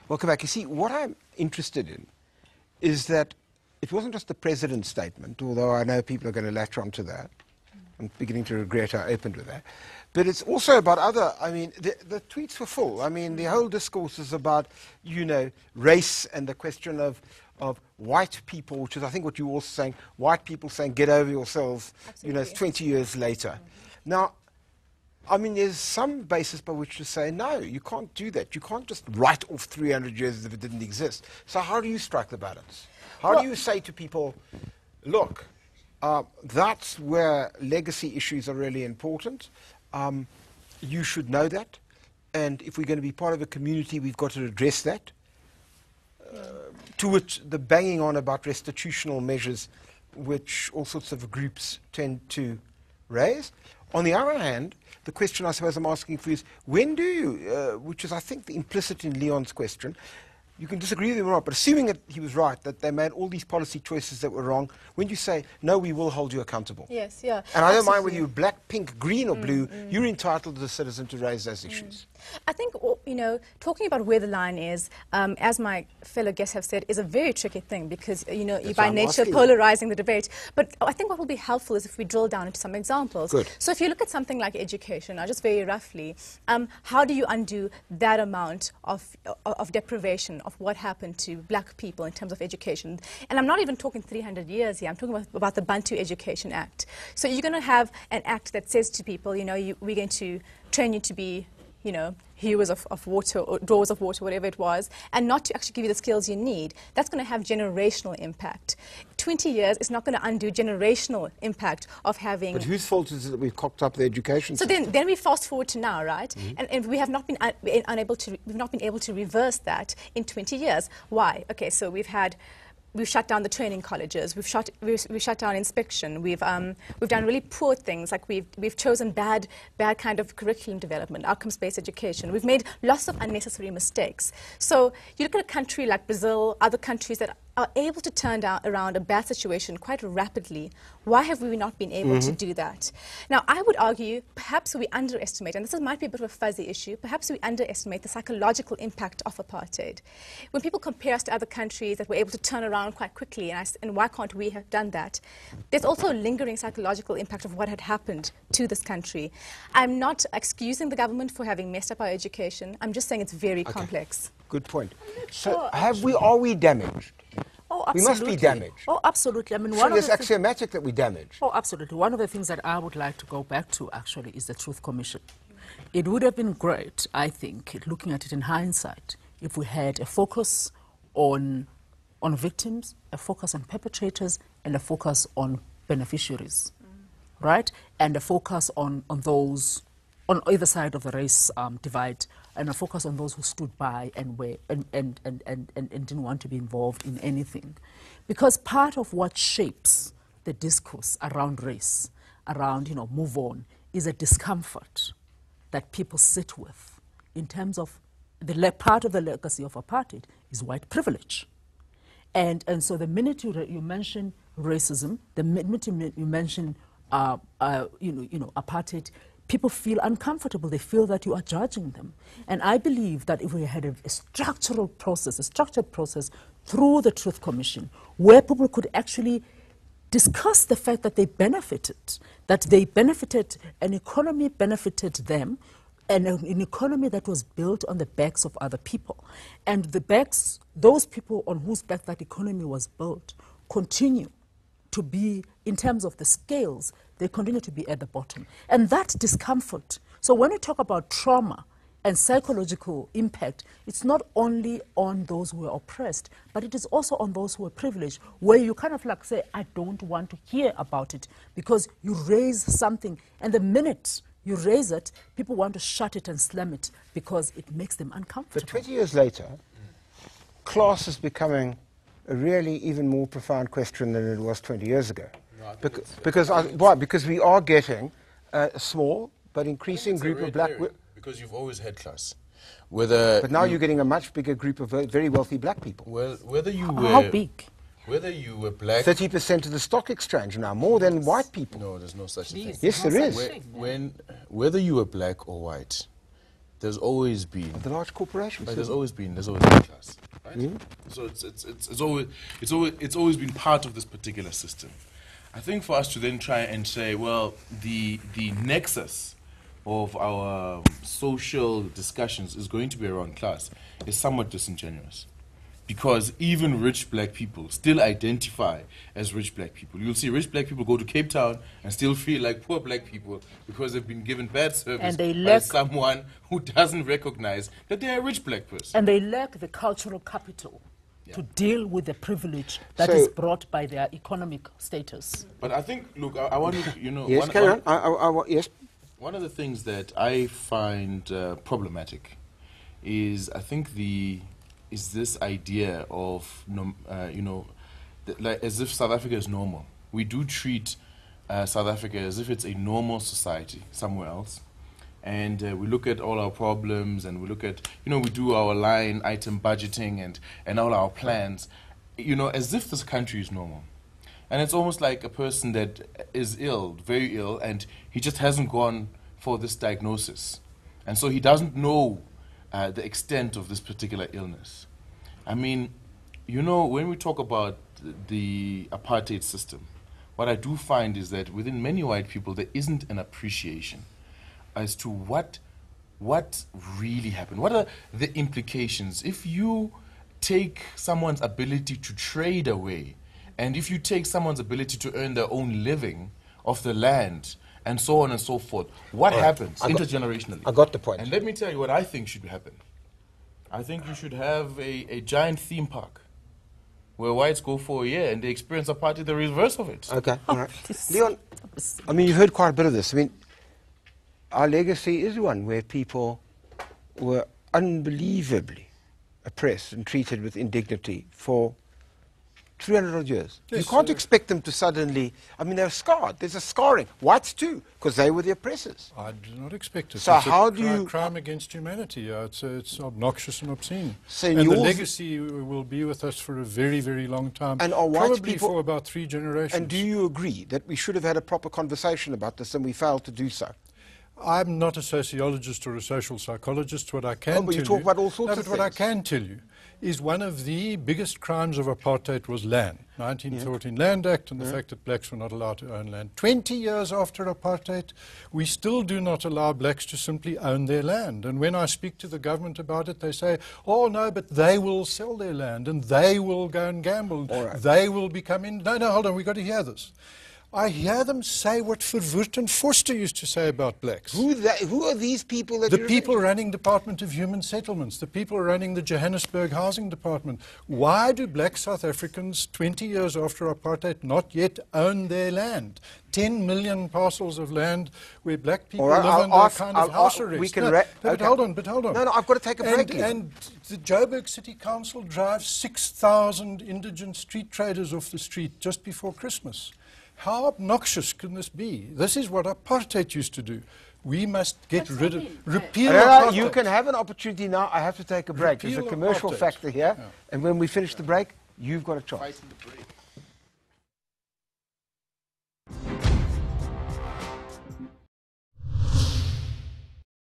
Welcome back. You see, what I'm interested in is that it wasn't just the president's statement, although I know people are going to latch on to that. I'm beginning to regret I opened with that. But it's also about other, I mean, the tweets were full. I mean, the whole discourse is about, you know, race and the question of white people, which is, I think, what you were also saying, white people saying, get over yourselves, Absolutely. you know, it's 20 years later. Now, I mean, there's some basis by which to say, no, you can't do that. You can't just write off 300 years as if it didn't exist. So how do you strike the balance? How do you say to people, look, that's where legacy issues are really important. You should know that. And if we're going to be part of a community, we've got to address that. To which the banging on about restitutional measures, which all sorts of groups tend to raise. On the other hand, the question I suppose I'm asking for is, when do you, which is I think the implicit in Leon's question, you can disagree with him or not, but assuming that he was right, that they made all these policy choices that were wrong, when you say, no, we will hold you accountable. Yes, yeah. And I don't mind whether you're black, pink, green or blue, you're entitled as a citizen to raise those issues. I think, you know, talking about where the line is, as my fellow guests have said, is a very tricky thing because, you know, you're by nature polarizing the debate. But I think what will be helpful is if we drill down into some examples. Good. So if you look at something like education, just very roughly, how do you undo that amount of deprivation of what happened to black people in terms of education? And I'm not even talking 300 years here. I'm talking about the Bantu Education Act. So you're going to have an act that says to people, you know, we're going to train you to be, you know, hewers of water or drawers of water, whatever it was, and not to actually give you the skills you need. That's going to have generational impact. 20 years is not going to undo generational impact of having... But whose fault is it that we've cocked up the education system? So then we fast forward to now, right? And we have not been we've not been able to reverse that in 20 years. Why? Okay, so we've shut down the training colleges. We've shut down inspection. We've done really poor things, like we've chosen bad kind of curriculum development, outcomes-based education. We've made lots of unnecessary mistakes. So you look at a country like Brazil, other countries that are able to turn around a bad situation quite rapidly. Why have we not been able to do that? Now, I would argue perhaps we underestimate, and this might be a bit of a fuzzy issue, perhaps we underestimate the psychological impact of apartheid. When people compare us to other countries that were able to turn around quite quickly, and why can't we have done that? There's also a lingering psychological impact of what had happened to this country. I'm not excusing the government for having messed up our education. I'm just saying it's very complex. Good point. So are we damaged? Oh, absolutely. We must be damaged. Oh, absolutely. I mean, so it's axiomatic that we're damaged. Oh, absolutely. One of the things that I would like to go back to, actually, is the Truth Commission. It would have been great, I think, looking at it in hindsight, if we had a focus on victims, a focus on perpetrators, and a focus on beneficiaries, right? And a focus on those on either side of the race divide, and a focus on those who stood by and didn't want to be involved in anything. Because part of what shapes the discourse around race, around, you know, move on, is a discomfort that people sit with in terms of part of the legacy of apartheid is white privilege. And so the minute you mention racism, the minute you mention apartheid, people feel uncomfortable. They feel that you are judging them. And I believe that if we had a structured process through the Truth Commission, where people could actually discuss the fact that they benefited, an economy benefited them, and an economy that was built on the backs of other people. And those people on whose back that economy was built continue to be, in terms of the scales, they continue to be at the bottom. And that discomfort, so when we talk about trauma and psychological impact, it's not only on those who are oppressed, but it is also on those who are privileged, where you kind of like say, I don't want to hear about it, because you raise something, and the minute you raise it, people want to shut it and slam it because it makes them uncomfortable. But 20 years later, class is becoming a really even more profound question than it was 20 years ago. No, because we are getting a small but increasing group of black... Because you've always had class. But now you're getting a much bigger group of very wealthy black people. Well, whether you were... How big? Whether you were black... 30% of the stock exchange now, more than white people. No, there's no such a thing. Yes, there is. Whether you were black or white, there's always been The large corporations. Right, there's always been class, right? So it's always been part of this particular system. I think for us to then try and say, well, the nexus of our social discussions is going to be around class is somewhat disingenuous. Because even rich black people still identify as rich black people. You'll see rich black people go to Cape Town and still feel like poor black people because they've been given bad service And they by lack someone who doesn't recognize that they're a rich black person. And they lack the cultural capital to deal with the privilege that So- is brought by their economic status. But I think, look, I want to, Yes, carry on. Yes. one of the things that I find problematic is, I think, is this idea of, like as if South Africa is normal. We do treat South Africa as if it's a normal society somewhere else. And we look at all our problems and we look at, we do our line item budgeting and all our plans, as if this country is normal. And it's almost like a person that is ill, very ill, and he just hasn't gone for this diagnosis. And so he doesn't know the extent of this particular illness. I mean, when we talk about the apartheid system, what I do find is that within many white people, there isn't an appreciation as to what really happened. What are the implications? If you take someone's ability to trade away, and if you take someone's ability to earn their own living off the land, and so on and so forth, what happens intergenerationally? I got the point. And let me tell you what I think should happen. I think you should have a giant theme park where whites go for a year and they experience apartheid, the reverse of it. Okay, all right. Leon, I mean, you've heard quite a bit of this. I mean, our legacy is one where people were unbelievably oppressed and treated with indignity for 300 odd years. Yes, You can't expect them to suddenly, I mean, they're scarred. There's a scarring. Whites too, because they were the oppressors. I do not expect it. So It's a how do you- crime against humanity? It's obnoxious and obscene. So in and the yours- legacy will be with us for a very, very long time. And are white probably people- for about 3 generations. And do you agree that we should have had a proper conversation about this and we failed to do so? I'm not a sociologist or a social psychologist. What I can Oh, but tell you talk about all sorts no, of but what I things. can tell you is one of the biggest crimes of apartheid was land. 1914 Land Act and the fact that blacks were not allowed to own land. 20 years after apartheid, we still do not allow blacks to simply own their land. And when I speak to the government about it, they say, oh no, but they will sell their land and they will go and gamble. All right. They will become in... No, hold on, we've got to hear this. I hear them say what Verwoerd and Forster used to say about blacks. Who are these people that The you're people referring running Department of Human Settlements, the people running the Johannesburg Housing Department. Why do black South Africans, 20 years after apartheid, not yet own their land? 10 million parcels of land where black people All right, live I'll under ask- a kind of I'll house ask- we arrest. can No, ra- but okay. hold on. No, I've got to take a break, Leon. And the Joburg City Council drives 6,000 indigent street traders off the street just before Christmas. How obnoxious can this be? This is what apartheid used to do. We must get rid of, repeal apartheid. You can have an opportunity now. I have to take a break. There's a Repeal commercial apartheid. factor here. Yeah. And when we finish the break, you've got a chance. Fighting the break.